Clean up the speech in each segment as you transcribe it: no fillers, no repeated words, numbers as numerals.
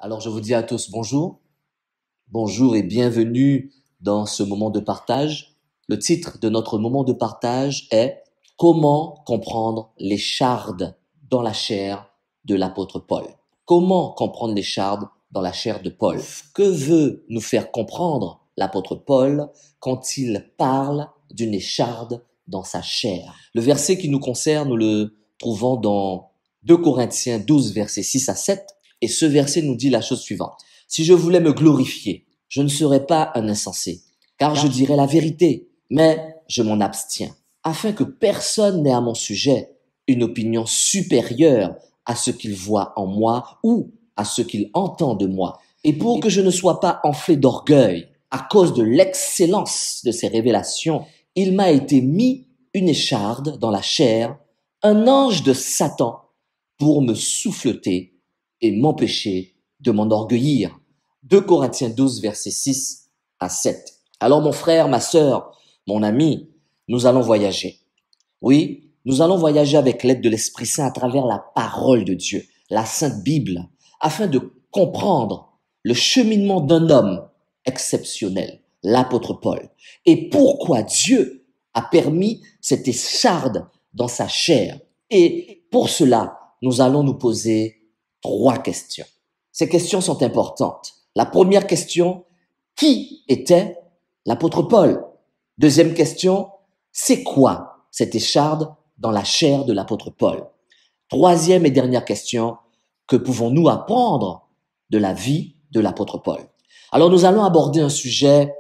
Alors je vous dis à tous bonjour, bonjour et bienvenue dans ce moment de partage. Le titre de notre moment de partage est Comment comprendre les chardes dans la chair de l'apôtre Paul. Comment comprendre les chardes dans la chair de Paul? Que veut nous faire comprendre l'apôtre Paul quand il parle d'une écharde dans sa chair? Le verset qui nous concerne, nous le trouvons dans 2 Corinthiens 12, versets 6 à 7. Et ce verset nous dit la chose suivante. Si je voulais me glorifier, je ne serais pas un insensé, car je dirais la vérité, mais je m'en abstiens, afin que personne n'ait à mon sujet une opinion supérieure à ce qu'il voit en moi ou à ce qu'il entend de moi. Et pour que je ne sois pas enflé d'orgueil à cause de l'excellence de ces révélations, il m'a été mis une écharde dans la chair, un ange de Satan, pour me souffleter et m'empêcher de m'enorgueillir. 2 Corinthiens 12, versets 6 à 7. Alors mon frère, ma sœur, mon ami, nous allons voyager. Oui, nous allons voyager avec l'aide de l'Esprit Saint à travers la parole de Dieu, la Sainte Bible, afin de comprendre le cheminement d'un homme exceptionnel, l'apôtre Paul, et pourquoi Dieu a permis cette écharde dans sa chair. Et pour cela, nous allons nous poser 3 questions. Ces questions sont importantes. La première question, qui était l'apôtre Paul? Deuxième question, c'est quoi cette écharde dans la chair de l'apôtre Paul? Troisième et dernière question, que pouvons-nous apprendre de la vie de l'apôtre Paul? Alors nous allons aborder un sujet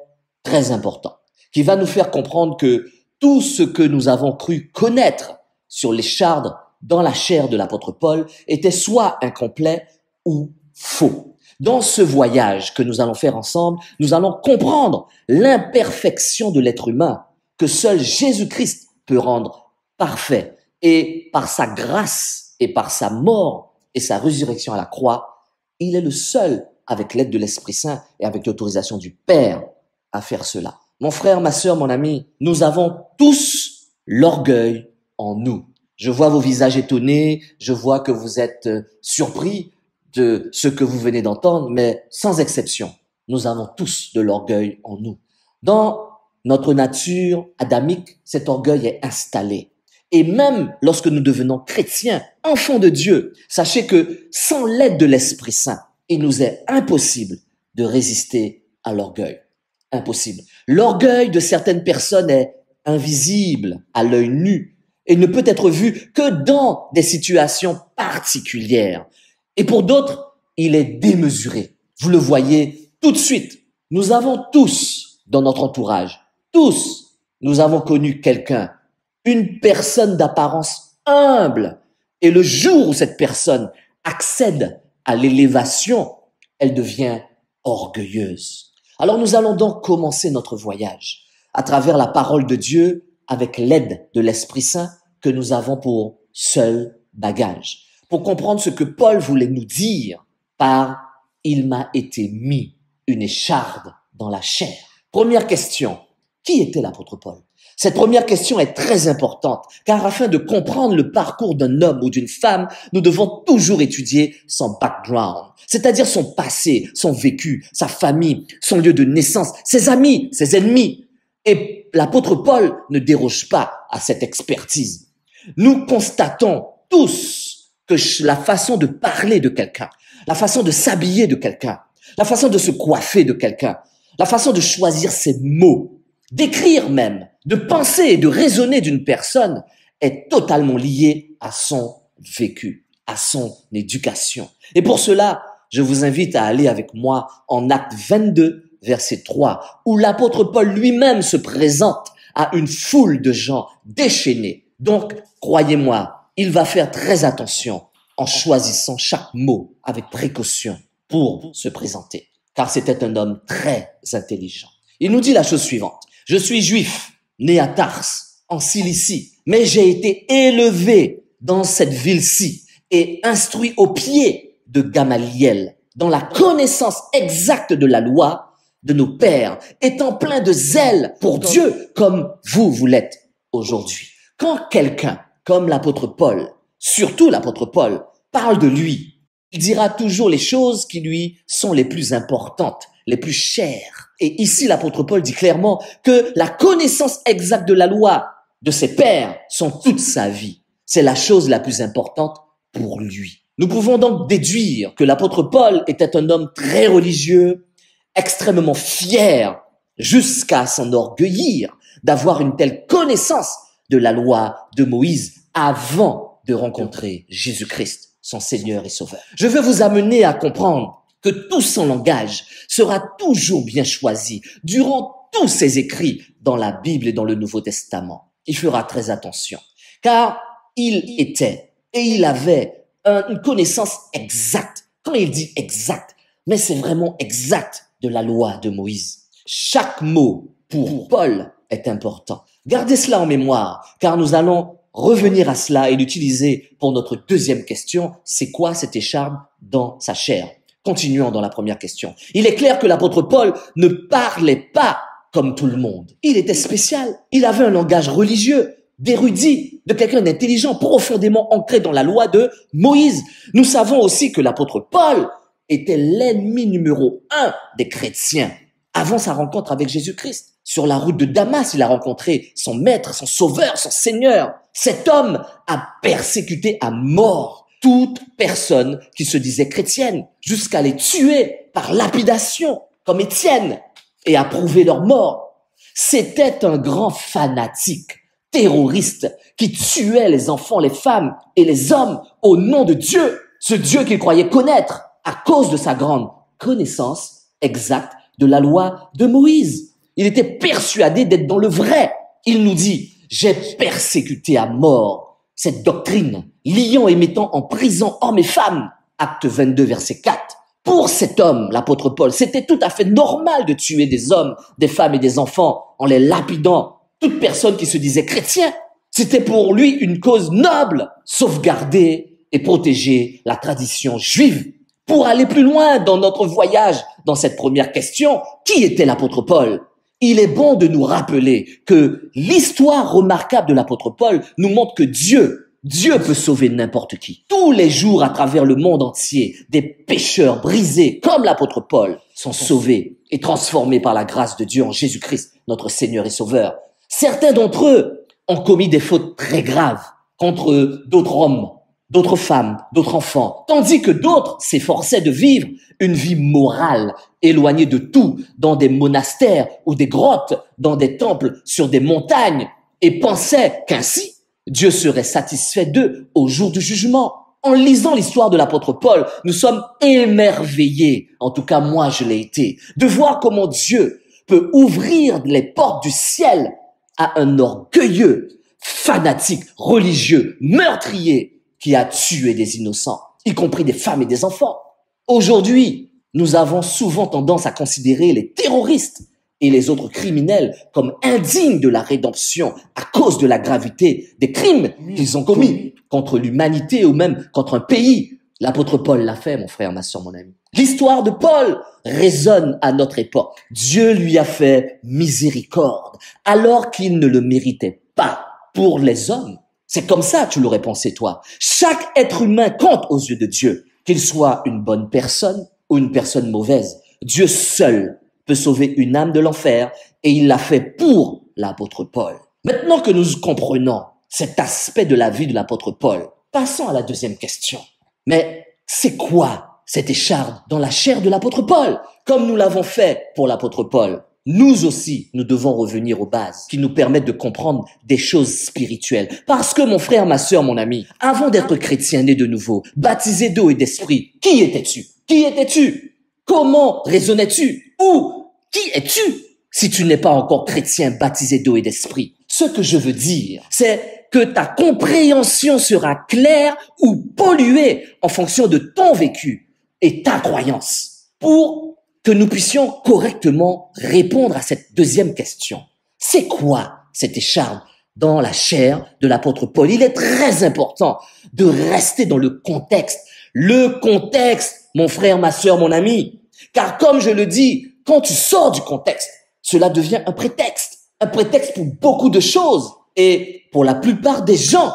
très important qui va nous faire comprendre que tout ce que nous avons cru connaître sur l'écharde dans la chair de l'apôtre Paul était soit incomplet ou faux. Dans ce voyage que nous allons faire ensemble, nous allons comprendre l'imperfection de l'être humain que seul Jésus-Christ peut rendre parfait. Et par sa grâce et par sa mort et sa résurrection à la croix, il est le seul, avec l'aide de l'Esprit Saint et avec l'autorisation du Père, à faire cela. Mon frère, ma sœur, mon ami, nous avons tous l'orgueil en nous. Je vois vos visages étonnés, je vois que vous êtes surpris de ce que vous venez d'entendre, mais sans exception, nous avons tous de l'orgueil en nous. Dans notre nature adamique, cet orgueil est installé. Et même lorsque nous devenons chrétiens, enfants de Dieu, sachez que sans l'aide de l'Esprit Saint, il nous est impossible de résister à l'orgueil. Impossible. L'orgueil de certaines personnes est invisible à l'œil nu et ne peut être vu que dans des situations particulières. Et pour d'autres, il est démesuré. Vous le voyez tout de suite. Nous avons tous, dans notre entourage, tous, nous avons connu quelqu'un, une personne d'apparence humble. Et le jour où cette personne accède à l'élévation, elle devient orgueilleuse. Alors nous allons donc commencer notre voyage à travers la parole de Dieu avec l'aide de l'Esprit Saint que nous avons pour seul bagage. Pour comprendre ce que Paul voulait nous dire par « il m'a été mis une écharde dans la chair ». Première question, qui était l'apôtre Paul? Cette première question est très importante, car afin de comprendre le parcours d'un homme ou d'une femme, nous devons toujours étudier son background, c'est-à-dire son passé, son vécu, sa famille, son lieu de naissance, ses amis, ses ennemis. Et l'apôtre Paul ne déroge pas à cette expertise. Nous constatons tous que la façon de parler de quelqu'un, la façon de s'habiller de quelqu'un, la façon de se coiffer de quelqu'un, la façon de choisir ses mots, d'écrire même, de penser et de raisonner d'une personne est totalement liée à son vécu, à son éducation. Et pour cela, je vous invite à aller avec moi en Actes 22, verset 3, où l'apôtre Paul lui-même se présente à une foule de gens déchaînés. Donc, croyez-moi, il va faire très attention en choisissant chaque mot avec précaution pour se présenter, car c'était un homme très intelligent. Il nous dit la chose suivante. Je suis juif, né à Tars, en Cilicie, mais j'ai été élevé dans cette ville-ci et instruit au pied de Gamaliel, dans la connaissance exacte de la loi de nos pères, étant plein de zèle pour Dieu, comme vous l'êtes aujourd'hui. Quand quelqu'un, comme l'apôtre Paul, surtout l'apôtre Paul, parle de lui, Il dira toujours les choses qui lui sont les plus importantes, les plus chères. Et ici, l'apôtre Paul dit clairement que la connaissance exacte de la loi de ses pères sont toute sa vie. C'est la chose la plus importante pour lui. Nous pouvons donc déduire que l'apôtre Paul était un homme très religieux, extrêmement fier, jusqu'à s'enorgueillir d'avoir une telle connaissance de la loi de Moïse avant de rencontrer Jésus-Christ, son Seigneur et Sauveur. Je veux vous amener à comprendre que tout son langage sera toujours bien choisi durant tous ses écrits dans la Bible et dans le Nouveau Testament. Il fera très attention, car il était et il avait une connaissance exacte. Quand il dit exact, mais c'est vraiment exact de la loi de Moïse. Chaque mot pour Paul est important. Gardez cela en mémoire, car nous allons revenir à cela et l'utiliser pour notre deuxième question. C'est quoi cette écharpe dans sa chair? Continuons dans la première question. Il est clair que l'apôtre Paul ne parlait pas comme tout le monde. Il était spécial. Il avait un langage religieux, d'érudit, de quelqu'un d'intelligent, profondément ancré dans la loi de Moïse. Nous savons aussi que l'apôtre Paul était l'ennemi numéro 1 des chrétiens. Avant sa rencontre avec Jésus-Christ, sur la route de Damas, il a rencontré son maître, son sauveur, son Seigneur. Cet homme a persécuté à mort toute personne qui se disait chrétienne, jusqu'à les tuer par lapidation, comme Étienne, et à prouver leur mort. C'était un grand fanatique, terroriste, qui tuait les enfants, les femmes et les hommes au nom de Dieu, ce Dieu qu'il croyait connaître à cause de sa grande connaissance exacte de la loi de Moïse. Il était persuadé d'être dans le vrai. Il nous dit, j'ai persécuté à mort cette doctrine, liant et mettant en prison hommes et femmes. Acte 22, verset 4. Pour cet homme, l'apôtre Paul, c'était tout à fait normal de tuer des hommes, des femmes et des enfants en les lapidant. Toute personne qui se disait chrétien, c'était pour lui une cause noble, sauvegarder et protéger la tradition juive. Pour aller plus loin dans notre voyage, dans cette première question, qui était l'apôtre Paul? Il est bon de nous rappeler que l'histoire remarquable de l'apôtre Paul nous montre que Dieu peut sauver n'importe qui. Tous les jours, à travers le monde entier, des pécheurs brisés comme l'apôtre Paul sont sauvés et transformés par la grâce de Dieu en Jésus-Christ, notre Seigneur et Sauveur. Certains d'entre eux ont commis des fautes très graves contre d'autres hommes, d'autres femmes, d'autres enfants, tandis que d'autres s'efforçaient de vivre une vie morale, éloignée de tout, dans des monastères ou des grottes, dans des temples, sur des montagnes, et pensaient qu'ainsi, Dieu serait satisfait d'eux au jour du jugement. En lisant l'histoire de l'apôtre Paul, nous sommes émerveillés, en tout cas moi je l'ai été, de voir comment Dieu peut ouvrir les portes du ciel à un orgueilleux, fanatique, religieux, meurtrier, qui a tué des innocents, y compris des femmes et des enfants. Aujourd'hui, nous avons souvent tendance à considérer les terroristes et les autres criminels comme indignes de la rédemption à cause de la gravité des crimes qu'ils ont commis contre l'humanité ou même contre un pays. L'apôtre Paul l'a fait, mon frère, ma soeur, mon ami. L'histoire de Paul résonne à notre époque. Dieu lui a fait miséricorde alors qu'il ne le méritait pas pour les hommes. C'est comme ça que tu l'aurais pensé, toi. Chaque être humain compte aux yeux de Dieu, qu'il soit une bonne personne ou une personne mauvaise. Dieu seul peut sauver une âme de l'enfer et il l'a fait pour l'apôtre Paul. Maintenant que nous comprenons cet aspect de la vie de l'apôtre Paul, passons à la deuxième question. Mais c'est quoi cette écharpe dans la chair de l'apôtre Paul? Comme nous l'avons fait pour l'apôtre Paul, nous aussi, nous devons revenir aux bases qui nous permettent de comprendre des choses spirituelles. Parce que mon frère, ma sœur, mon ami, avant d'être chrétien né de nouveau, baptisé d'eau et d'esprit, qui étais-tu? Qui étais-tu? Comment raisonnais-tu? Ou qui es-tu si tu n'es pas encore chrétien baptisé d'eau et d'esprit? Ce que je veux dire, c'est que ta compréhension sera claire ou polluée en fonction de ton vécu et ta croyance. Pour que nous puissions correctement répondre à cette deuxième question. C'est quoi cette écharpe dans la chair de l'apôtre Paul? Il est très important de rester dans le contexte. Le contexte, mon frère, ma sœur, mon ami. Car comme je le dis, quand tu sors du contexte, cela devient un prétexte. Un prétexte pour beaucoup de choses. Et pour la plupart des gens,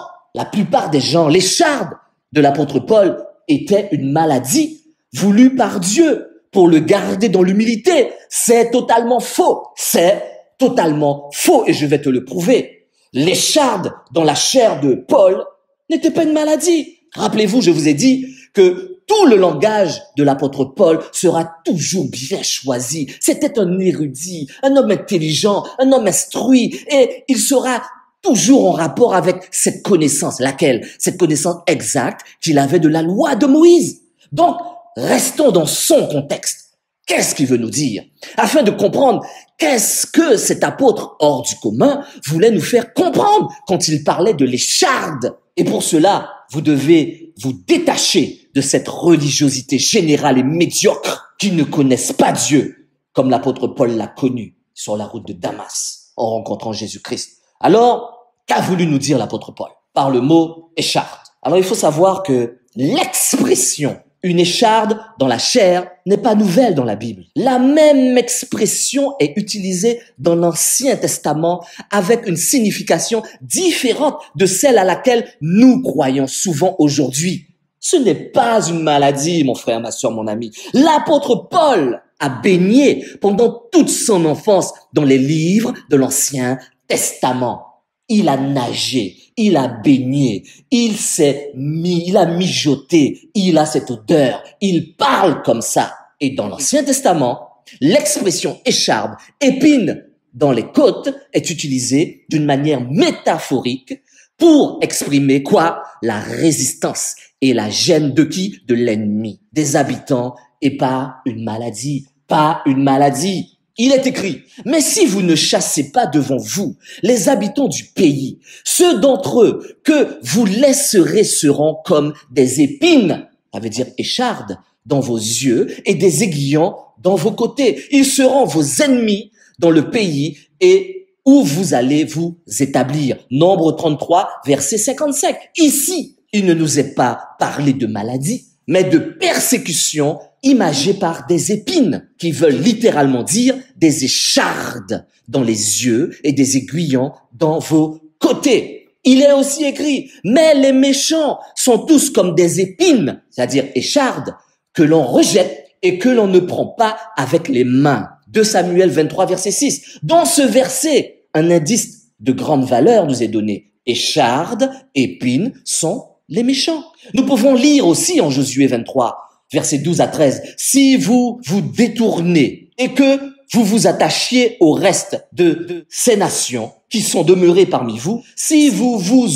l'écharpe de l'apôtre Paul était une maladie voulue par Dieu pour le garder dans l'humilité. C'est totalement faux. C'est totalement faux et je vais te le prouver. L'écharde dans la chair de Paul n'était pas une maladie. Rappelez-vous, je vous ai dit que tout le langage de l'apôtre Paul sera toujours bien choisi. C'était un érudit, un homme intelligent, un homme instruit et il sera toujours en rapport avec cette connaissance. Laquelle? Cette connaissance exacte qu'il avait de la loi de Moïse. Donc, restons dans son contexte. Qu'est-ce qu'il veut nous dire? Afin de comprendre qu'est-ce que cet apôtre hors du commun voulait nous faire comprendre quand il parlait de l'écharde. Et pour cela, vous devez vous détacher de cette religiosité générale et médiocre qui ne connaissent pas Dieu, comme l'apôtre Paul l'a connu sur la route de Damas en rencontrant Jésus-Christ. Alors, qu'a voulu nous dire l'apôtre Paul par le mot écharde? Alors, il faut savoir que l'expression une écharde dans la chair n'est pas nouvelle dans la Bible. La même expression est utilisée dans l'Ancien Testament avec une signification différente de celle à laquelle nous croyons souvent aujourd'hui. Ce n'est pas une maladie, mon frère, ma soeur, mon ami. L'apôtre Paul a baigné pendant toute son enfance dans les livres de l'Ancien Testament. Il a nagé, il a baigné, il a mijoté, il a cette odeur, il parle comme ça. Et dans l'Ancien Testament, l'expression écharde, épine dans les côtes est utilisée d'une manière métaphorique pour exprimer quoi? La résistance et la gêne de qui? De l'ennemi, des habitants et pas une maladie, pas une maladie. Il est écrit, mais si vous ne chassez pas devant vous les habitants du pays, ceux d'entre eux que vous laisserez seront comme des épines, ça veut dire échardes, dans vos yeux et des aiguillons dans vos côtés. Ils seront vos ennemis dans le pays et où vous allez vous établir. Nombre 33, verset 55. Ici, il ne nous est pas parlé de maladie, mais de persécution imagée par des épines qui veulent littéralement dire des échardes dans les yeux et des aiguillons dans vos côtés. Il est aussi écrit, mais les méchants sont tous comme des épines, c'est-à-dire échardes, que l'on rejette et que l'on ne prend pas avec les mains. 2 Samuel 23, verset 6. Dans ce verset, un indice de grande valeur nous est donné. Échardes, épines sont les méchants. Nous pouvons lire aussi en Josué 23, versets 12 à 13, si vous vous détournez et que vous vous attachiez au reste de ces nations qui sont demeurées parmi vous, si vous vous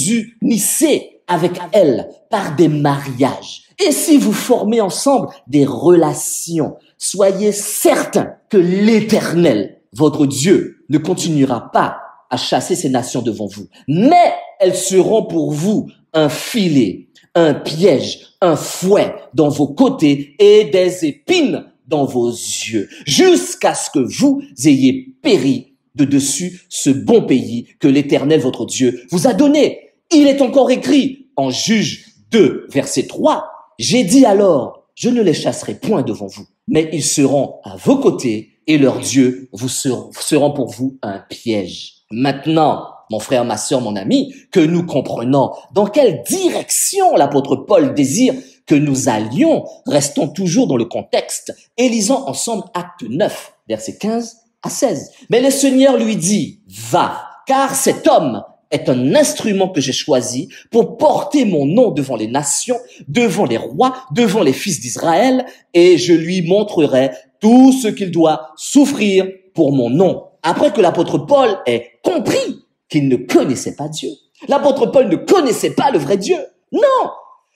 unissez avec elles par des mariages et si vous formez ensemble des relations, soyez certains que l'Éternel, votre Dieu, ne continuera pas à chasser ces nations devant vous, mais elles seront pour vous un filet, un piège, un fouet dans vos côtés et des épines dans vos yeux, jusqu'à ce que vous ayez péri de dessus ce bon pays que l'Éternel, votre Dieu, vous a donné. Il est encore écrit en Juge 2, verset 3, « J'ai dit alors, je ne les chasserai point devant vous, mais ils seront à vos côtés et leurs dieux vous seront pour vous un piège. » Maintenant, mon frère, ma sœur, mon ami, que nous comprenons dans quelle direction l'apôtre Paul désire que nous allions, restons toujours dans le contexte et lisons ensemble Acte 9, versets 15 à 16. Mais le Seigneur lui dit, va, car cet homme est un instrument que j'ai choisi pour porter mon nom devant les nations, devant les rois, devant les fils d'Israël, et je lui montrerai tout ce qu'il doit souffrir pour mon nom. Après que l'apôtre Paul ait compris qu'il ne connaissait pas Dieu. L'apôtre Paul ne connaissait pas le vrai Dieu. Non!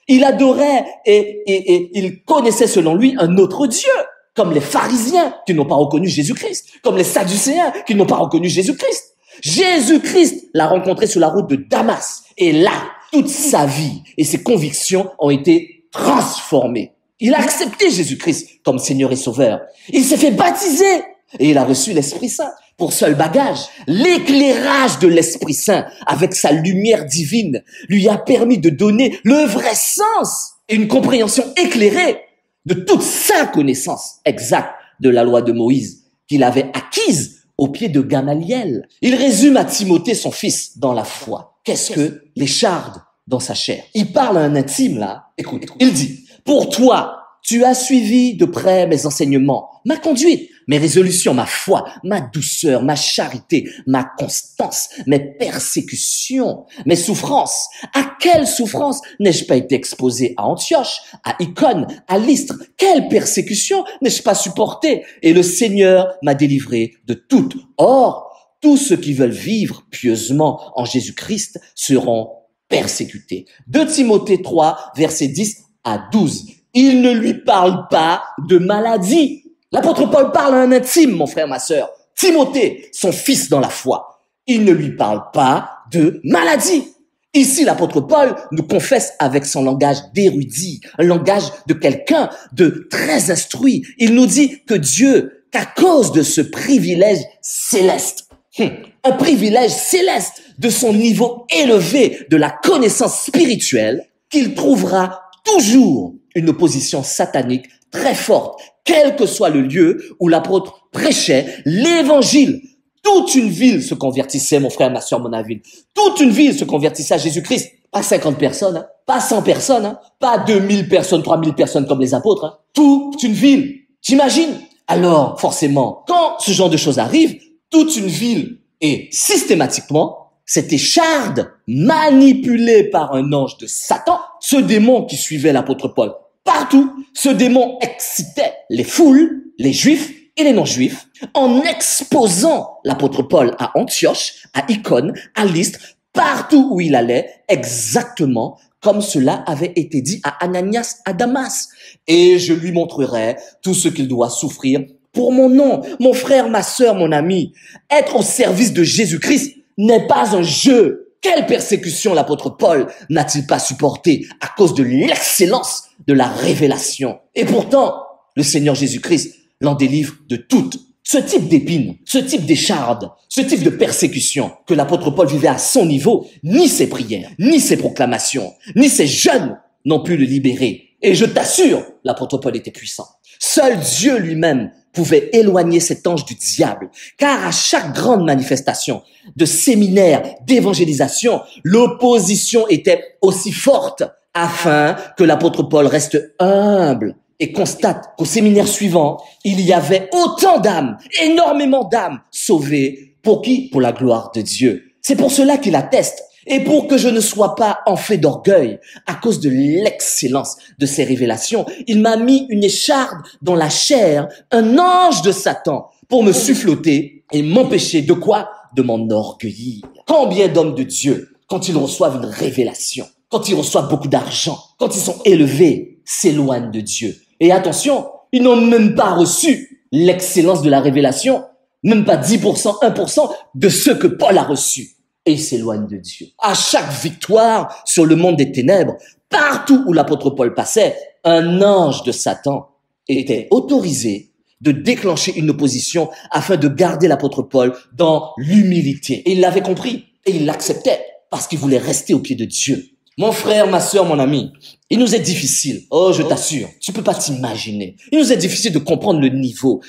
Il adorait et il connaissait selon lui un autre Dieu, comme les pharisiens qui n'ont pas reconnu Jésus-Christ, comme les sadducéens qui n'ont pas reconnu Jésus-Christ. Jésus-Christ l'a rencontré sur la route de Damas. Et là, toute sa vie et ses convictions ont été transformées. Il a accepté Jésus-Christ comme Seigneur et Sauveur. Il s'est fait baptiser et il a reçu l'Esprit Saint. Pour seul bagage, l'éclairage de l'Esprit Saint avec sa lumière divine lui a permis de donner le vrai sens et une compréhension éclairée de toute sa connaissance exacte de la loi de Moïse qu'il avait acquise au pied de Gamaliel. Il résume à Timothée, son fils, dans la foi. Qu'est-ce que l'écharde dans sa chair? Il parle à un intime là. Écoute, il dit, Pour toi, tu as suivi de près mes enseignements, ma conduite, mes résolutions, ma foi, ma douceur, ma charité, ma constance, mes persécutions, mes souffrances. À quelle souffrance n'ai-je pas été exposé à Antioche, à Icône, à Lystre? Quelle persécution n'ai-je pas supporté? Et le Seigneur m'a délivré de toutes. Or, tous ceux qui veulent vivre pieusement en Jésus-Christ seront persécutés. 2 Timothée 3, versets 10 à 12. Il ne lui parle pas de maladie. L'apôtre Paul parle à un intime, mon frère, ma sœur. Timothée, son fils dans la foi. Il ne lui parle pas de maladie. Ici, l'apôtre Paul nous confesse avec son langage d'érudit, un langage de quelqu'un de très instruit. Il nous dit que Dieu, qu'à cause de ce privilège céleste, un privilège céleste de son niveau élevé de la connaissance spirituelle, qu'il trouvera toujours une opposition satanique très forte, quel que soit le lieu où l'apôtre prêchait l'évangile. Toute une ville se convertissait, mon frère, ma soeur, mon avis. Toute une ville se convertissait à Jésus-Christ. Pas 50 personnes, pas 100 personnes, pas 2000 personnes, 3000 personnes comme les apôtres. Toute une ville. T'imagines? Alors, forcément, quand ce genre de choses arrive, toute une ville est systématiquement cette écharde manipulée par un ange de Satan, ce démon qui suivait l'apôtre Paul partout, ce démon excitait les foules, les juifs et les non-juifs, en exposant l'apôtre Paul à Antioche, à Icône, à Lystre, partout où il allait, exactement comme cela avait été dit à Ananias à Damas. Et je lui montrerai tout ce qu'il doit souffrir pour mon nom. Mon frère, ma sœur, mon ami, être au service de Jésus-Christ n'est pas un jeu. Quelle persécution l'apôtre Paul n'a-t-il pas supporté à cause de l'excellence de la révélation? Et pourtant, le Seigneur Jésus-Christ l'en délivre de toutes. Ce type d'épines, ce type d'écharde, ce type de persécution que l'apôtre Paul vivait à son niveau, ni ses prières, ni ses proclamations, ni ses jeûnes n'ont pu le libérer. Et je t'assure, l'apôtre Paul était puissant. Seul Dieu lui-même pouvait éloigner cet ange du diable, car à chaque grande manifestation de séminaire, d'évangélisation, l'opposition était aussi forte afin que l'apôtre Paul reste humble et constate qu'au séminaire suivant, il y avait autant d'âmes, énormément d'âmes sauvées. Pour qui? Pour la gloire de Dieu. C'est pour cela qu'il atteste. Et pour que je ne sois pas enflé d'orgueil à cause de l'excellence de ces révélations, il m'a mis une écharde dans la chair, un ange de Satan, pour me suffloter et m'empêcher de quoi? De m'enorgueillir. Combien d'hommes de Dieu, quand ils reçoivent une révélation, quand ils reçoivent beaucoup d'argent, quand ils sont élevés, s'éloignent de Dieu. Et attention, ils n'ont même pas reçu l'excellence de la révélation, même pas 10%, 1% de ce que Paul a reçu. Et ils s'éloignent de Dieu. À chaque victoire sur le monde des ténèbres, partout où l'apôtre Paul passait, un ange de Satan était autorisé de déclencher une opposition afin de garder l'apôtre Paul dans l'humilité. Et il l'avait compris et il l'acceptait parce qu'il voulait rester au pied de Dieu. Mon frère, ma sœur, mon ami, il nous est difficile, oh je t'assure, tu peux pas t'imaginer. Il nous est difficile de comprendre le niveau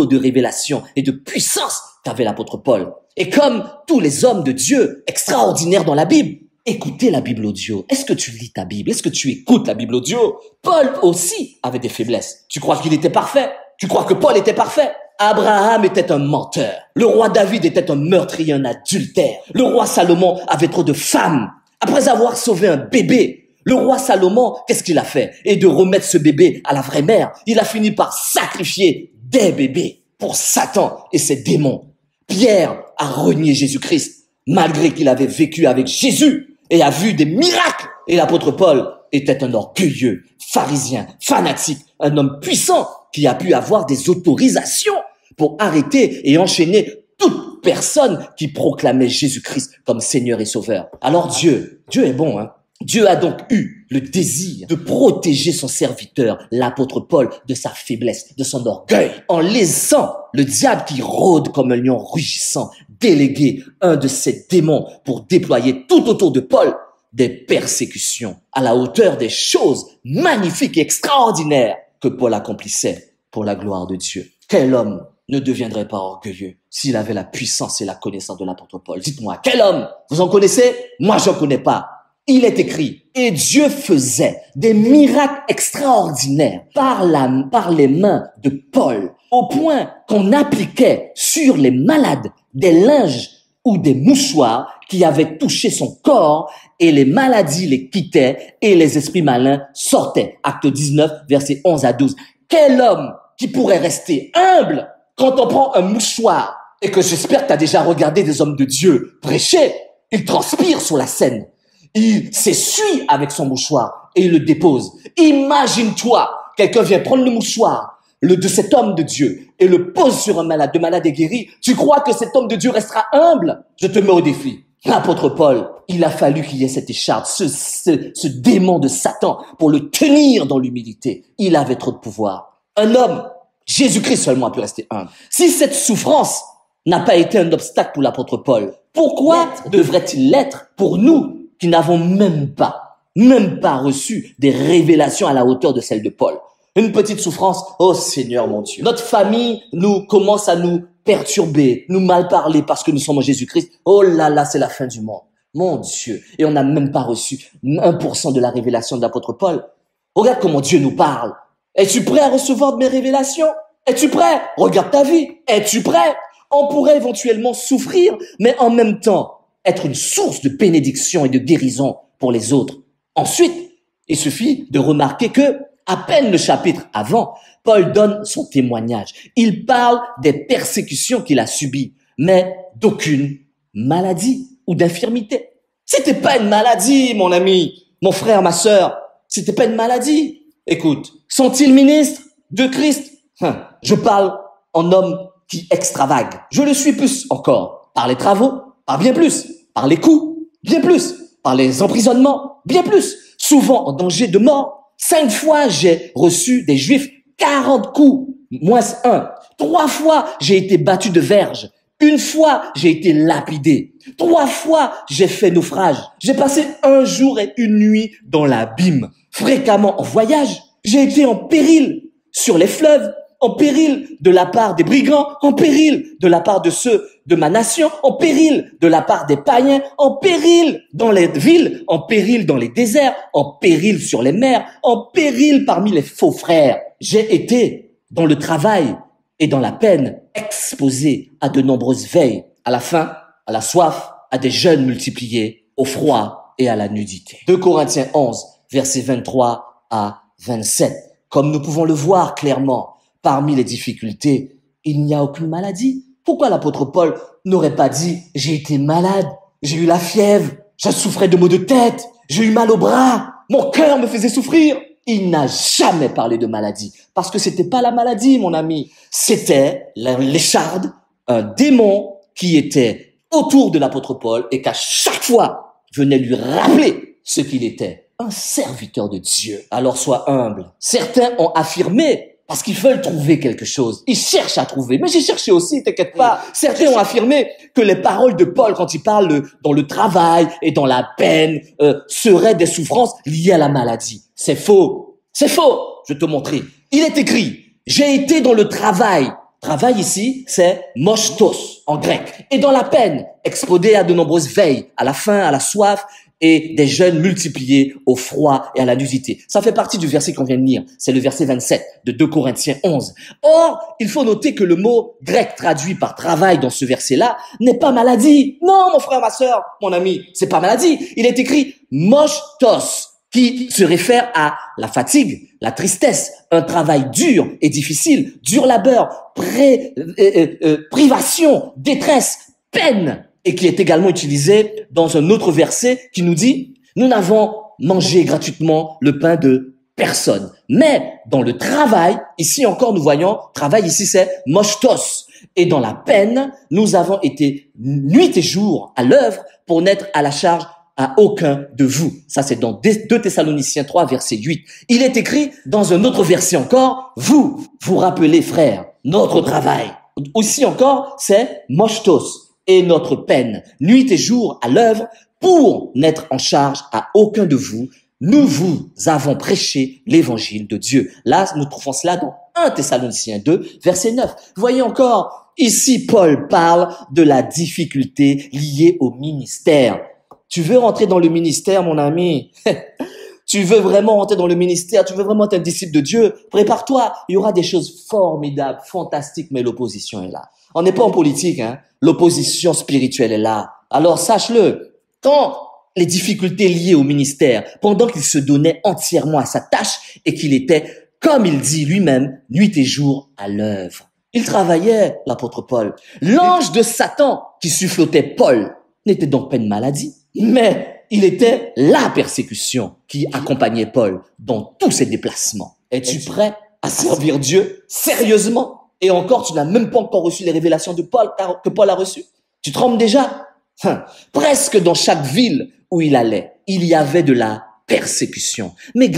de révélation et de puissance qu'avait l'apôtre Paul. Et comme tous les hommes de Dieu extraordinaires dans la Bible, écoutez la Bible audio. Est-ce que tu lis ta Bible? Est-ce que tu écoutes la Bible audio? Paul aussi avait des faiblesses. Tu crois qu'il était parfait? Tu crois que Paul était parfait? Abraham était un menteur. Le roi David était un meurtrier, un adultère. Le roi Salomon avait trop de femmes. Après avoir sauvé un bébé, le roi Salomon, qu'est-ce qu'il a fait? Et de remettre ce bébé à la vraie mère, il a fini par sacrifier des bébés pour Satan et ses démons. Pierre a renié Jésus-Christ, malgré qu'il avait vécu avec Jésus et a vu des miracles. Et l'apôtre Paul était un orgueilleux, pharisien, fanatique, un homme puissant qui a pu avoir des autorisations pour arrêter et enchaîner toute personne qui proclamait Jésus-Christ comme Seigneur et Sauveur. Alors Dieu est bon, hein. Dieu a donc eu le désir de protéger son serviteur, l'apôtre Paul, de sa faiblesse, de son orgueil, en laissant le diable qui rôde comme un lion rugissant déléguer un de ses démons pour déployer tout autour de Paul des persécutions à la hauteur des choses magnifiques et extraordinaires que Paul accomplissait pour la gloire de Dieu. Quel homme ne deviendrait pas orgueilleux s'il avait la puissance et la connaissance de l'apôtre Paul? Dites-moi, quel homme? Vous en connaissez? Moi, j'en connais pas. Il est écrit, et Dieu faisait des miracles extraordinaires par les mains de Paul, au point qu'on appliquait sur les malades des linges ou des mouchoirs qui avaient touché son corps, et les maladies les quittaient et les esprits malins sortaient. Acte 19, versets 11 à 12. Quel homme qui pourrait rester humble quand on prend un mouchoir et que j'espère que tu as déjà regardé des hommes de Dieu prêcher, ils transpirent sur la scène. Il s'essuie avec son mouchoir et il le dépose. Imagine-toi, quelqu'un vient prendre le mouchoir de cet homme de Dieu et le pose sur un malade, le malade est guéri. Tu crois que cet homme de Dieu restera humble? Je te mets au défi. L'apôtre Paul, il a fallu qu'il y ait cette écharpe, ce démon de Satan pour le tenir dans l'humilité. Il avait trop de pouvoir. Un homme, Jésus-Christ seulement a pu rester humble. Si cette souffrance n'a pas été un obstacle pour l'apôtre Paul, pourquoi devrait-il l'être pour nous qui n'avons même pas reçu des révélations à la hauteur de celle de Paul? Une petite souffrance, oh Seigneur mon Dieu. Notre famille commence à nous perturber, nous mal parler parce que nous sommes en Jésus-Christ. Oh là là, c'est la fin du monde. Mon Dieu. Et on n'a même pas reçu 1% de la révélation de l'apôtre Paul. Regarde comment Dieu nous parle. Es-tu prêt à recevoir de mes révélations? Es-tu prêt? Regarde ta vie. Es-tu prêt? On pourrait éventuellement souffrir, mais en même temps, être une source de bénédiction et de guérison pour les autres. Ensuite, il suffit de remarquer que, à peine le chapitre avant, Paul donne son témoignage. Il parle des persécutions qu'il a subies, mais d'aucune maladie ou d'infirmité. C'était pas une maladie, mon ami, mon frère, ma sœur. C'était pas une maladie. Écoute, sont-ils ministres de Christ? Je parle en homme qui extravague. Je le suis plus encore par les travaux, par bien plus, par les coups, bien plus, par les emprisonnements, bien plus, souvent en danger de mort. 5 fois, j'ai reçu des Juifs 40 coups, moins 1. 3 fois, j'ai été battu de verge. 1 fois, j'ai été lapidé. 3 fois, j'ai fait naufrage. J'ai passé 1 jour et 1 nuit dans l'abîme. Fréquemment en voyage, j'ai été en péril sur les fleuves, en péril de la part des brigands, en péril de la part de ceux de ma nation, en péril de la part des païens, en péril dans les villes, en péril dans les déserts, en péril sur les mers, en péril parmi les faux frères. J'ai été dans le travail et dans la peine exposé à de nombreuses veilles, à la faim, à la soif, à des jeûnes multipliés, au froid et à la nudité. 2 Corinthiens 11, versets 23 à 27. Comme nous pouvons le voir clairement, parmi les difficultés, il n'y a aucune maladie. Pourquoi l'apôtre Paul n'aurait pas dit « J'ai été malade, j'ai eu la fièvre, je souffrais de maux de tête, j'ai eu mal au bras, mon cœur me faisait souffrir ». Il n'a jamais parlé de maladie parce que c'était pas la maladie, mon ami. C'était l'écharde, un démon qui était autour de l'apôtre Paul et qu'à chaque fois venait lui rappeler ce qu'il était, un serviteur de Dieu. Alors sois humble. Certains ont affirmé parce qu'ils veulent trouver quelque chose. Ils cherchent à trouver. Mais j'ai cherché aussi, t'inquiète pas. Certains ont affirmé que les paroles de Paul, quand il parle dans le travail et dans la peine, seraient des souffrances liées à la maladie. C'est faux. C'est faux. Je vais te montrer. Il est écrit, j'ai été dans le travail. Travail ici, c'est moschtos en grec. Et dans la peine, exposé à de nombreuses veilles, à la faim, à la soif, et des jeûnes multipliés au froid et à la nudité. Ça fait partie du verset qu'on vient de lire. C'est le verset 27 de 2 Corinthiens 11. Or, il faut noter que le mot grec traduit par travail dans ce verset-là n'est pas maladie. Non, mon frère, ma sœur, mon ami, c'est pas maladie. Il est écrit moschtos, qui se réfère à la fatigue, la tristesse, un travail dur et difficile, dur labeur, privation, détresse, peine, et qui est également utilisé dans un autre verset qui nous dit « Nous n'avons mangé gratuitement le pain de personne. » Mais dans le travail, ici encore nous voyons, travail ici c'est « moschtos ». Et dans la peine, nous avons été nuit et jour à l'œuvre pour n'être à la charge à aucun de vous. Ça c'est dans 2 Thessaloniciens 3, verset 8. Il est écrit dans un autre verset encore « Vous, vous rappelez frères, notre travail. » Aussi encore, c'est « moschtos ». Et notre peine, nuit et jour à l'œuvre, pour n'être en charge à aucun de vous, nous vous avons prêché l'évangile de Dieu. Là, nous trouvons cela dans 1 Thessaloniciens 2, verset 9. Voyez encore, ici, Paul parle de la difficulté liée au ministère. Tu veux rentrer dans le ministère, mon ami? Tu veux vraiment rentrer dans le ministère? Tu veux vraiment être un disciple de Dieu? Prépare-toi. Il y aura des choses formidables, fantastiques, mais l'opposition est là. On n'est pas en politique, hein. L'opposition spirituelle est là. Alors, sache-le. Quand les difficultés liées au ministère, pendant qu'il se donnait entièrement à sa tâche et qu'il était, comme il dit lui-même, nuit et jour à l'œuvre. Il travaillait, l'apôtre Paul. L'ange de Satan qui sufflotait Paul n'était donc pas une maladie, mais il était la persécution qui accompagnait Paul dans tous ses déplacements. Es-tu prêt à servir Dieu sérieusement? Et encore, tu n'as même pas encore reçu les révélations de Paul, que Paul a reçues. Tu trembles déjà? Presque dans chaque ville où il allait, il y avait de la persécution. Mais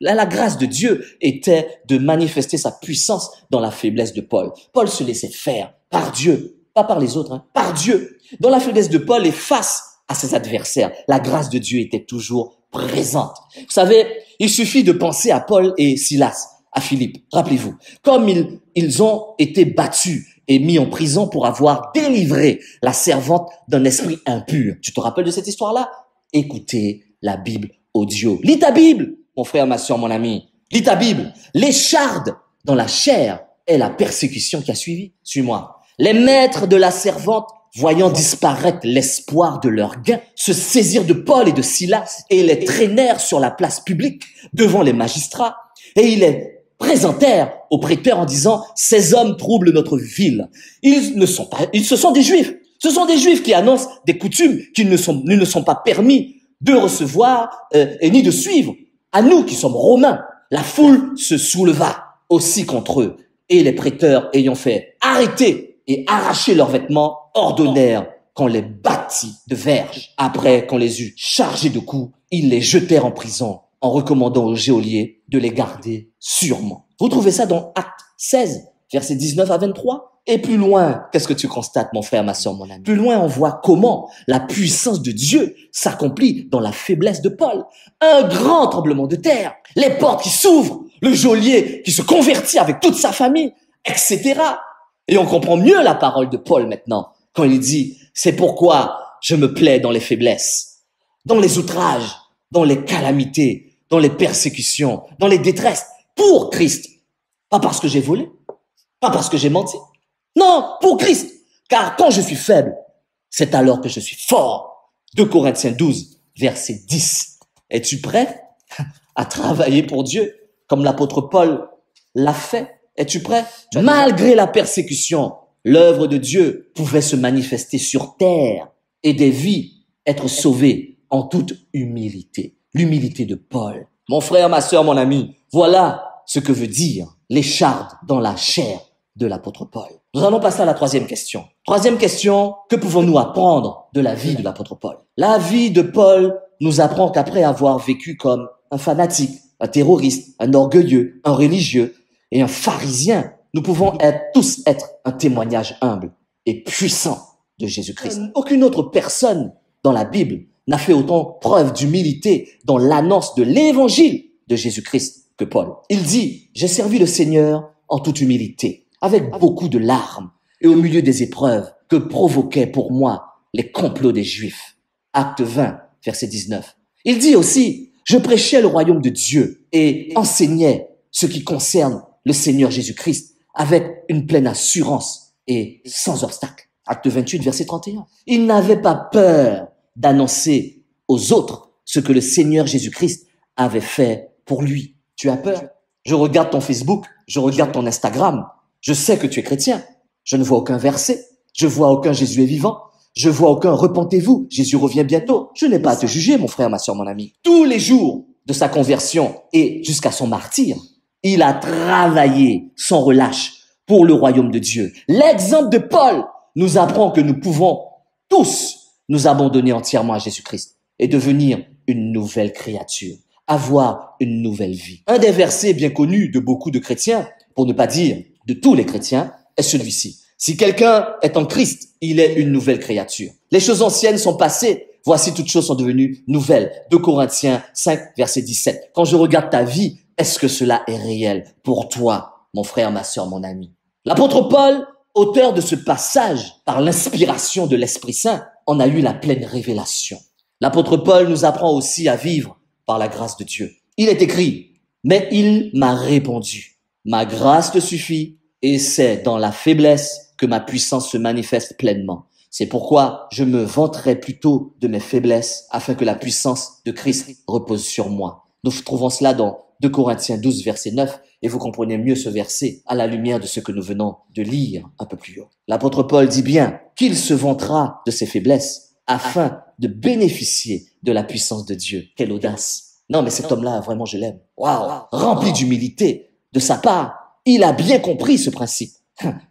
la grâce de Dieu était de manifester sa puissance dans la faiblesse de Paul. Paul se laissait faire par Dieu, pas par les autres, hein, par Dieu. Dans la faiblesse de Paul et face à ses adversaires, la grâce de Dieu était toujours présente. Vous savez, il suffit de penser à Paul et Silas, à Philippe. Rappelez-vous, comme ils ont été battus et mis en prison pour avoir délivré la servante d'un esprit impur. Tu te rappelles de cette histoire-là? Écoutez la Bible audio. Lis ta Bible, mon frère, ma soeur, mon ami. Lis ta Bible. L'écharde dans la chair est la persécution qui a suivi. Suis-moi. Les maîtres de la servante, voyant disparaître l'espoir de leur gain, se saisirent de Paul et de Silas et les traînèrent sur la place publique devant les magistrats et ils les présentèrent au prêteur en disant « Ces hommes troublent notre ville. Ce sont des Juifs. Ce sont des Juifs qui annoncent des coutumes qu'ils ne sont pas permis de recevoir et ni de suivre. À nous qui sommes Romains, la foule se souleva aussi contre eux et les prêteurs ayant fait arrêter et arracher leurs vêtements ordonnèrent qu'on les bâtît de verges. Après qu'on les eut chargés de coups, ils les jetèrent en prison en recommandant au geôlier de les garder sûrement. Vous trouvez ça dans Actes 16, versets 19 à 23. Et plus loin, qu'est-ce que tu constates, mon frère, ma soeur, mon ami? Plus loin, on voit comment la puissance de Dieu s'accomplit dans la faiblesse de Paul. Un grand tremblement de terre, les portes qui s'ouvrent, le geôlier qui se convertit avec toute sa famille, etc. Et on comprend mieux la parole de Paul maintenant, quand il dit « C'est pourquoi je me plais dans les faiblesses, dans les outrages, dans les calamités, dans les persécutions, dans les détresses, pour Christ. » Pas parce que j'ai volé, pas parce que j'ai menti. Non, pour Christ. Car quand je suis faible, c'est alors que je suis fort. 2 Corinthiens 12, verset 10. Es-tu prêt à travailler pour Dieu comme l'apôtre Paul l'a fait? Es-tu prêt? Malgré la persécution, l'œuvre de Dieu pouvait se manifester sur terre et des vies être sauvées en toute humilité. L'humilité de Paul. Mon frère, ma sœur, mon ami, voilà ce que veut dire l'écharde dans la chair de l'apôtre Paul. Nous allons passer à la troisième question. Troisième question, que pouvons-nous apprendre de la vie de l'apôtre Paul? La vie de Paul nous apprend qu'après avoir vécu comme un fanatique, un terroriste, un orgueilleux, un religieux et un pharisien, nous pouvons tous être un témoignage humble et puissant de Jésus-Christ. Aucune autre personne dans la Bible n'a fait autant preuve d'humilité dans l'annonce de l'évangile de Jésus-Christ que Paul. Il dit, j'ai servi le Seigneur en toute humilité, avec beaucoup de larmes et au milieu des épreuves que provoquaient pour moi les complots des Juifs. Acte 20, verset 19. Il dit aussi, je prêchais le royaume de Dieu et enseignais ce qui concerne le Seigneur Jésus-Christ avec une pleine assurance et sans obstacle. Acte 28, verset 31. Il n'avait pas peur d'annoncer aux autres ce que le Seigneur Jésus-Christ avait fait pour lui. Tu as peur? Je regarde ton Facebook, je regarde ton Instagram, je sais que tu es chrétien. Je ne vois aucun verset, je vois aucun Jésus est vivant, je vois aucun repentez-vous, Jésus revient bientôt. Je n'ai pas à te juger, mon frère, ma soeur, mon ami. Tous les jours de sa conversion et jusqu'à son martyre, il a travaillé sans relâche pour le royaume de Dieu. L'exemple de Paul nous apprend que nous pouvons tous nous abandonner entièrement à Jésus-Christ et devenir une nouvelle créature, avoir une nouvelle vie. Un des versets bien connus de beaucoup de chrétiens, pour ne pas dire de tous les chrétiens, est celui-ci. Si quelqu'un est en Christ, il est une nouvelle créature. Les choses anciennes sont passées, voici toutes choses sont devenues nouvelles. 2 Corinthiens 5, verset 17. Quand je regarde ta vie, est-ce que cela est réel pour toi, mon frère, ma sœur, mon ami? L'apôtre Paul, auteur de ce passage par l'inspiration de l'Esprit Saint, en a eu la pleine révélation. L'apôtre Paul nous apprend aussi à vivre par la grâce de Dieu. Il est écrit, mais il m'a répondu, ma grâce te suffit et c'est dans la faiblesse que ma puissance se manifeste pleinement. C'est pourquoi je me vanterai plutôt de mes faiblesses afin que la puissance de Christ repose sur moi. Nous trouvons cela dans 2 Corinthiens 12, verset 9, et vous comprenez mieux ce verset à la lumière de ce que nous venons de lire un peu plus haut. L'apôtre Paul dit bien qu'il se vantera de ses faiblesses afin de bénéficier de la puissance de Dieu. Quelle audace! Non, mais cet homme-là, vraiment, je l'aime. Waouh! Rempli d'humilité de sa part, il a bien compris ce principe.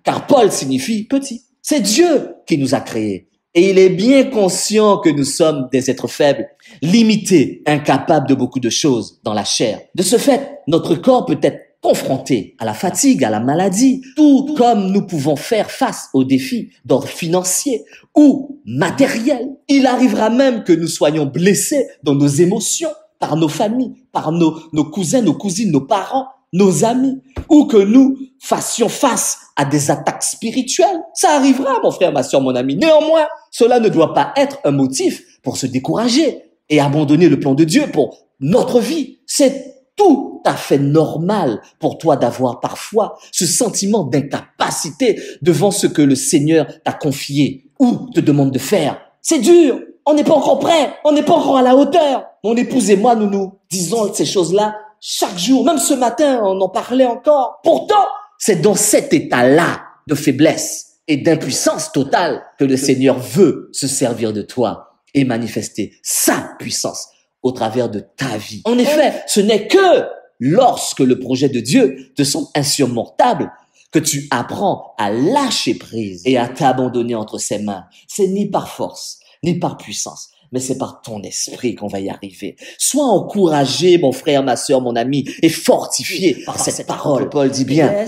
Car Paul signifie petit. C'est Dieu qui nous a créés. Et il est bien conscient que nous sommes des êtres faibles, limités, incapables de beaucoup de choses dans la chair. De ce fait, notre corps peut être confronté à la fatigue, à la maladie, tout comme nous pouvons faire face aux défis d'ordre financier ou matériel. Il arrivera même que nous soyons blessés dans nos émotions par nos familles, par nos cousins, nos cousines, nos parents, nos amis, ou que nous fassions face à des attaques spirituelles. Ça arrivera, mon frère, ma soeur, mon ami. Néanmoins, cela ne doit pas être un motif pour se décourager et abandonner le plan de Dieu pour notre vie. C'est tout à fait normal pour toi d'avoir parfois ce sentiment d'incapacité devant ce que le Seigneur t'a confié ou te demande de faire. C'est dur. On n'est pas encore prêt. On n'est pas encore à la hauteur. Mon épouse et moi, nous disons ces choses-là chaque jour. Même ce matin, on en parlait encore. Pourtant, c'est dans cet état-là de faiblesse et d'impuissance totale que le Seigneur veut se servir de toi et manifester sa puissance au travers de ta vie. En effet, ce n'est que lorsque le projet de Dieu te semble insurmontable que tu apprends à lâcher prise et à t'abandonner entre ses mains. C'est ni par force, ni par puissance, mais c'est par ton esprit qu'on va y arriver. Sois encouragé, mon frère, ma sœur, mon ami, et fortifié par cette parole. Paul dit bien,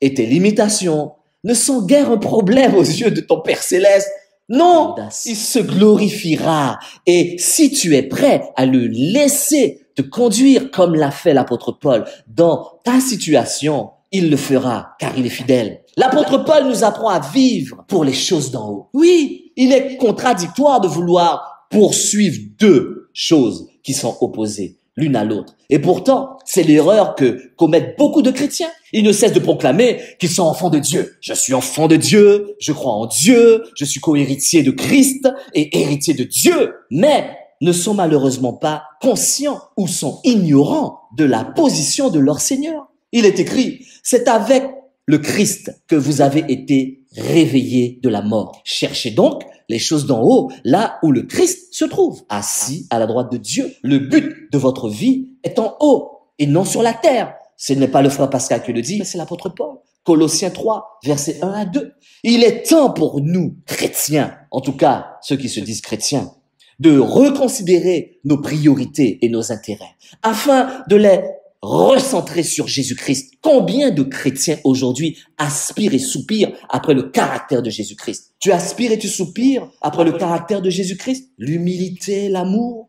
et tes limitations ne sont guère un problème aux yeux de ton Père céleste. Non, il se glorifiera. Et si tu es prêt à le laisser te conduire comme l'a fait l'apôtre Paul dans ta situation, il le fera, car il est fidèle. L'apôtre Paul nous apprend à vivre pour les choses d'en haut. Oui, il est contradictoire de vouloir poursuivre deux choses qui sont opposées l'une à l'autre. Et pourtant, c'est l'erreur que commettent beaucoup de chrétiens. Ils ne cessent de proclamer qu'ils sont enfants de Dieu. Je suis enfant de Dieu, je crois en Dieu, je suis co-héritier de Christ et héritier de Dieu. Mais ne sont malheureusement pas conscients ou sont ignorants de la position de leur Seigneur. Il est écrit, c'est avec le Christ que vous avez été réveillés de la mort. Cherchez donc les choses d'en haut, là où le Christ se trouve, assis à la droite de Dieu. Le but de votre vie est en haut et non sur la terre. Ce n'est pas le frère Pascal qui le dit, mais c'est l'apôtre Paul. Colossiens 3, versets 1 à 2. Il est temps pour nous, chrétiens, en tout cas ceux qui se disent chrétiens, de reconsidérer nos priorités et nos intérêts, afin de les recentrer sur Jésus-Christ. Combien de chrétiens aujourd'hui aspirent et soupirent après le caractère de Jésus-Christ? Tu aspires et tu soupires après le caractère de Jésus-Christ? L'humilité, l'amour,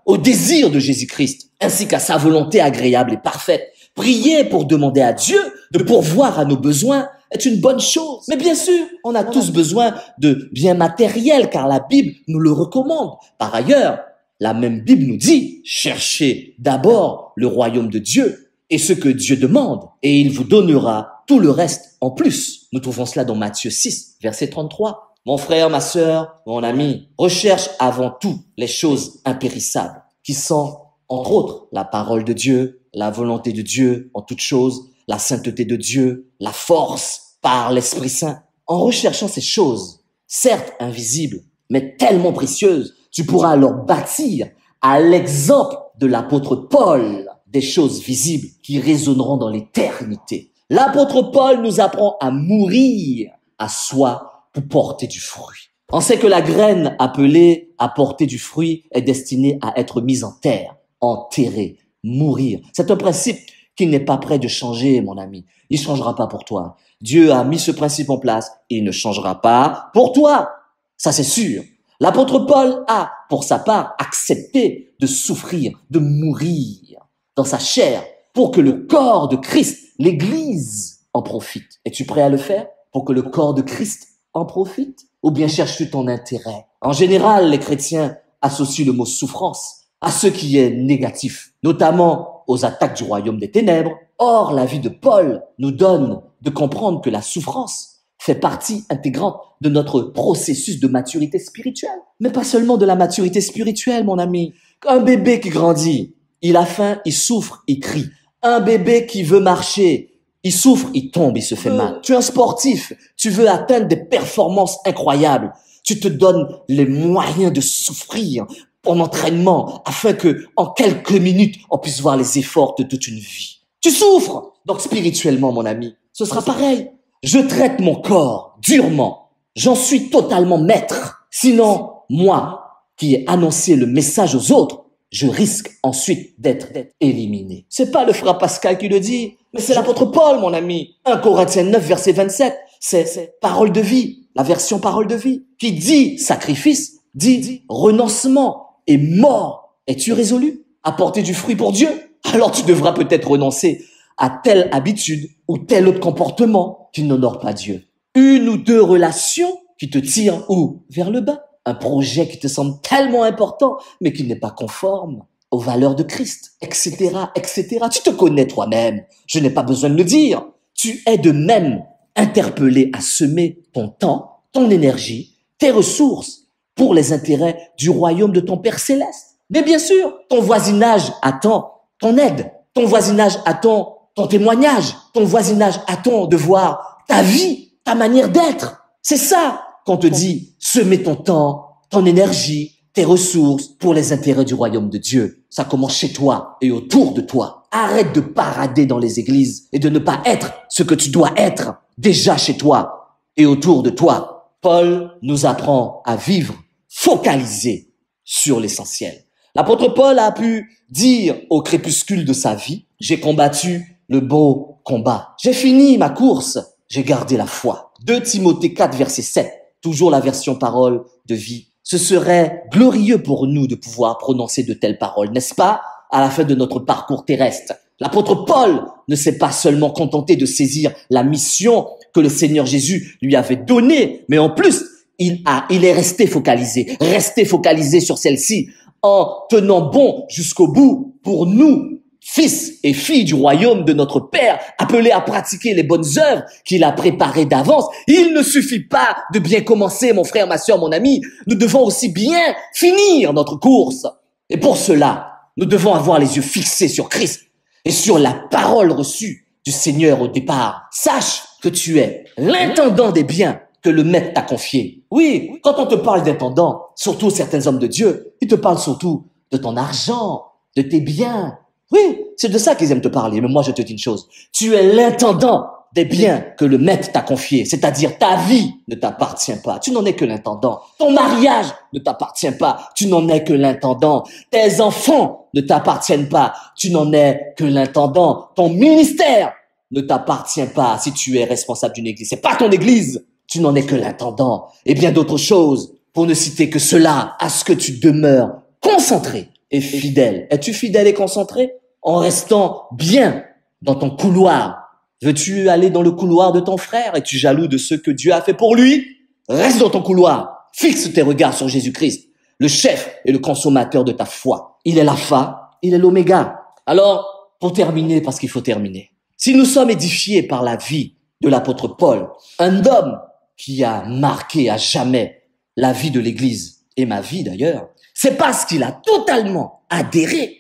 au désir de Jésus-Christ, ainsi qu'à sa volonté agréable et parfaite. Prier pour demander à Dieu de pourvoir à nos besoins est une bonne chose. Mais bien sûr, on a tous besoin de biens matériels, car la Bible nous le recommande. Par ailleurs, la même Bible nous dit, cherchez d'abord le royaume de Dieu et ce que Dieu demande, et il vous donnera tout le reste en plus. Nous trouvons cela dans Matthieu 6, verset 33. Mon frère, ma sœur, mon ami, recherche avant tout les choses impérissables, qui sont, entre autres, la parole de Dieu, la volonté de Dieu en toutes choses, la sainteté de Dieu, la force par l'Esprit Saint. En recherchant ces choses, certes invisibles, mais tellement précieuses, tu pourras alors bâtir, à l'exemple de l'apôtre Paul, des choses visibles qui résonneront dans l'éternité. L'apôtre Paul nous apprend à mourir à soi pour porter du fruit. On sait que la graine appelée à porter du fruit est destinée à être mise en terre, enterrée, mourir. C'est un principe qui n'est pas prêt de changer, mon ami. Il ne changera pas pour toi. Dieu a mis ce principe en place et il ne changera pas pour toi. Ça, c'est sûr. L'apôtre Paul a, pour sa part, accepté de souffrir, de mourir dans sa chair pour que le corps de Christ, l'Église, en profite. Es-tu prêt à le faire pour que le corps de Christ en profite? Ou bien cherches-tu ton intérêt? En général, les chrétiens associe le mot souffrance à ce qui est négatif, notamment aux attaques du royaume des ténèbres. Or, la vie de Paul nous donne de comprendre que la souffrance fait partie intégrante de notre processus de maturité spirituelle. Mais pas seulement de la maturité spirituelle, mon ami. Un bébé qui grandit, il a faim, il souffre, il crie. Un bébé qui veut marcher, il souffre, il tombe, il se fait mal. Tu es un sportif, tu veux atteindre des performances incroyables. Tu te donnes les moyens de souffrir en entraînement afin que, en quelques minutes, on puisse voir les efforts de toute une vie. Tu souffres. Donc, spirituellement, mon ami, ce sera pareil. Je traite mon corps durement. J'en suis totalement maître. Sinon, moi, qui ai annoncé le message aux autres, je risque ensuite d'être éliminé. C'est pas le frère Pascal qui le dit, mais c'est l'apôtre Paul, mon ami. 1 Corinthiens 9, verset 27. C'est parole de vie, la version parole de vie, qui dit sacrifice, dit renoncement et mort. Es-tu résolu à porter du fruit pour Dieu? Alors tu devras peut-être renoncer à telle habitude ou tel autre comportement qui n'honore pas Dieu. Une ou deux relations qui te tirent où? Vers le bas. Un projet qui te semble tellement important, mais qui n'est pas conforme aux valeurs de Christ, etc., etc. Tu te connais toi-même. Je n'ai pas besoin de le dire. Tu es de même interpellé à semer ton temps, ton énergie, tes ressources pour les intérêts du royaume de ton Père céleste. Mais bien sûr, ton voisinage attend ton aide. Ton voisinage attend ton témoignage. Ton voisinage attend de voir ta vie, ta manière d'être. C'est ça qu'on te dit, semer ton temps, ton énergie, tes ressources pour les intérêts du royaume de Dieu. Ça commence chez toi et autour de toi. Arrête de parader dans les églises et de ne pas être ce que tu dois être déjà chez toi et autour de toi. Paul nous apprend à vivre focalisé sur l'essentiel. L'apôtre Paul a pu dire au crépuscule de sa vie, j'ai combattu le beau combat. J'ai fini ma course. J'ai gardé la foi. 2 Timothée 4, verset 7. Toujours la version parole de vie. Ce serait glorieux pour nous de pouvoir prononcer de telles paroles, n'est-ce pas, à la fin de notre parcours terrestre. L'apôtre Paul ne s'est pas seulement contenté de saisir la mission que le Seigneur Jésus lui avait donnée, mais en plus, il est resté focalisé sur celle-ci, en tenant bon jusqu'au bout pour nous, fils et filles du royaume de notre Père, appelés à pratiquer les bonnes œuvres qu'il a préparées d'avance. Il ne suffit pas de bien commencer, mon frère, ma sœur, mon ami. Nous devons aussi bien finir notre course. Et pour cela, nous devons avoir les yeux fixés sur Christ et sur la parole reçue du Seigneur au départ. Sache que tu es l'intendant des biens que le maître t'a confiés. Oui, quand on te parle d'intendant, surtout certains hommes de Dieu, ils te parlent surtout de ton argent, de tes biens. Oui, c'est de ça qu'ils aiment te parler. Mais moi, je te dis une chose. Tu es l'intendant des biens que le maître t'a confiés. C'est-à-dire, ta vie ne t'appartient pas. Tu n'en es que l'intendant. Ton mariage ne t'appartient pas. Tu n'en es que l'intendant. Tes enfants ne t'appartiennent pas. Tu n'en es que l'intendant. Ton ministère ne t'appartient pas si tu es responsable d'une église. C'est pas ton église. Tu n'en es que l'intendant. Et bien d'autres choses, pour ne citer que cela, à ce que tu demeures concentré et fidèle. Es-tu fidèle et concentré? En restant bien dans ton couloir. Veux-tu aller dans le couloir de ton frère? Es-tu jaloux de ce que Dieu a fait pour lui? Reste dans ton couloir. Fixe tes regards sur Jésus-Christ, le chef et le consommateur de ta foi. Il est l'alpha, il est l'oméga. Alors, pour terminer, parce qu'il faut terminer. Si nous sommes édifiés par la vie de l'apôtre Paul, un homme qui a marqué à jamais la vie de l'Église, et ma vie d'ailleurs, c'est parce qu'il a totalement adhéré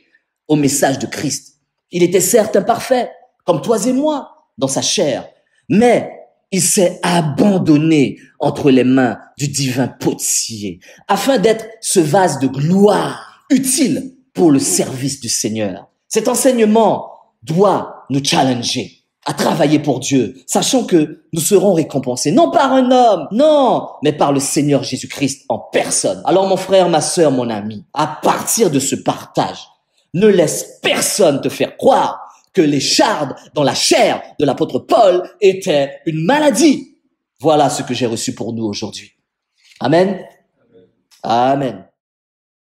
au message de Christ. Il était certes imparfait, comme toi et moi, dans sa chair, mais il s'est abandonné entre les mains du divin potier, afin d'être ce vase de gloire utile pour le service du Seigneur. Cet enseignement doit nous challenger à travailler pour Dieu, sachant que nous serons récompensés, non par un homme, non, mais par le Seigneur Jésus-Christ en personne. Alors mon frère, ma sœur, mon ami, à partir de ce partage, ne laisse personne te faire croire que les chardes dans la chair de l'apôtre Paul étaient une maladie. Voilà ce que j'ai reçu pour nous aujourd'hui. Amen. Amen.